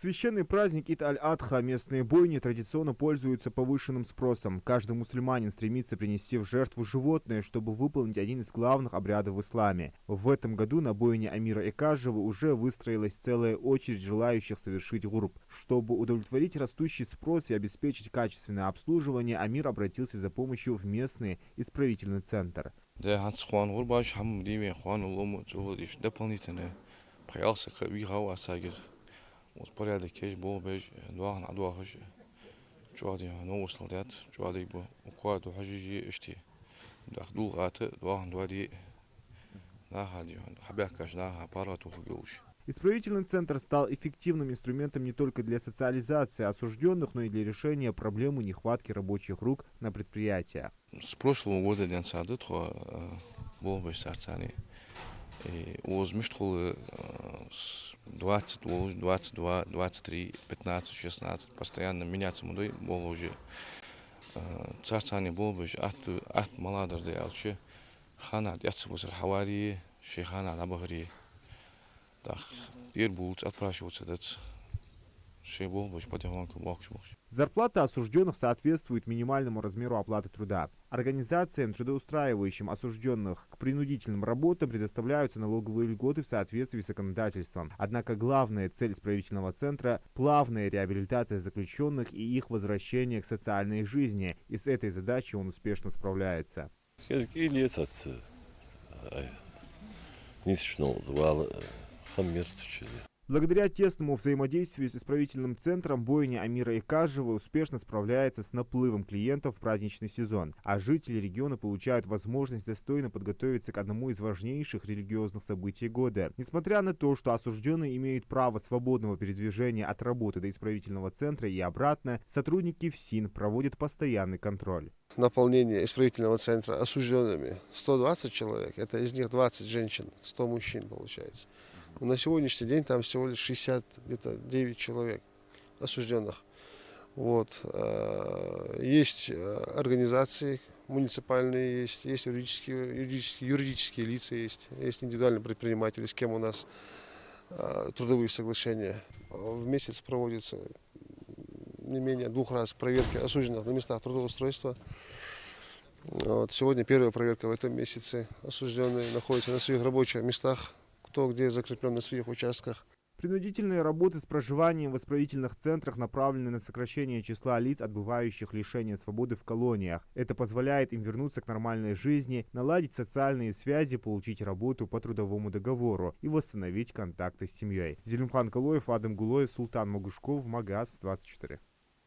священный праздник Ид-аль-Адха местные бойни традиционно пользуются повышенным спросом. Каждый мусульманин стремится принести в жертву животное, чтобы выполнить один из главных обрядов в исламе. В этом году на бойне Амира Экажева уже выстроилась целая очередь желающих совершить гурб. Чтобы удовлетворить растущий спрос и обеспечить качественное обслуживание, Амир обратился за помощью в местный исправительный центр. Os porядок кеш бол беж дуахн адуахш чуади ново солдат чуади бо укваду хажижи ишти дахдул гаты дуахн дуади нахади хабякаш наха парату хугуш. Исправительный центр стал эффективным инструментом не только для социализации осужденных, но и для решения проблемы нехватки рабочих рук на предприятиях. С прошлого года день сады был бы сарцани. И возмештхул 20, 22, 23, 15, 16, постоянно меняться мудой, был уже царцани был бы от маладар де алчи хана яцы бусар хавари шейхана набагри так дер будет отпрашиваться дать шей был бы потихоньку бокс. Зарплата осужденных соответствует минимальному размеру оплаты труда. Организациям, трудоустраивающим осужденных к принудительным работам, предоставляются налоговые льготы в соответствии с законодательством. Однако главная цель исправительного центра – плавная реабилитация заключенных и их возвращение к социальной жизни. И с этой задачей он успешно справляется. Благодаря тесному взаимодействию с исправительным центром бойня Амира Экажева успешно справляется с наплывом клиентов в праздничный сезон, а жители региона получают возможность достойно подготовиться к одному из важнейших религиозных событий года. Несмотря на то, что осужденные имеют право свободного передвижения от работы до исправительного центра и обратно, сотрудники ФСИН проводят постоянный контроль. Наполнение исправительного центра осужденными 120 человек, это из них 20 женщин, 100 мужчин получается. Но на сегодняшний день там всего лишь 69 человек осужденных. Вот. Есть организации муниципальные, есть юридические лица, есть индивидуальные предприниматели, с кем у нас трудовые соглашения. В месяц проводится не менее 2 раз проверки осужденных на местах трудоустройства. Вот. Сегодня первая проверка в этом месяце. Осужденные находятся на своих рабочих местах, кто где закреплен на своих участках. Принудительные работы с проживанием в исправительных центрах направлены на сокращение числа лиц, отбывающих лишение свободы в колониях. Это позволяет им вернуться к нормальной жизни, наладить социальные связи, получить работу по трудовому договору и восстановить контакты с семьей. Зелимхан Калоев, Адам Гулоев, Султан Могушков, Магаз 24.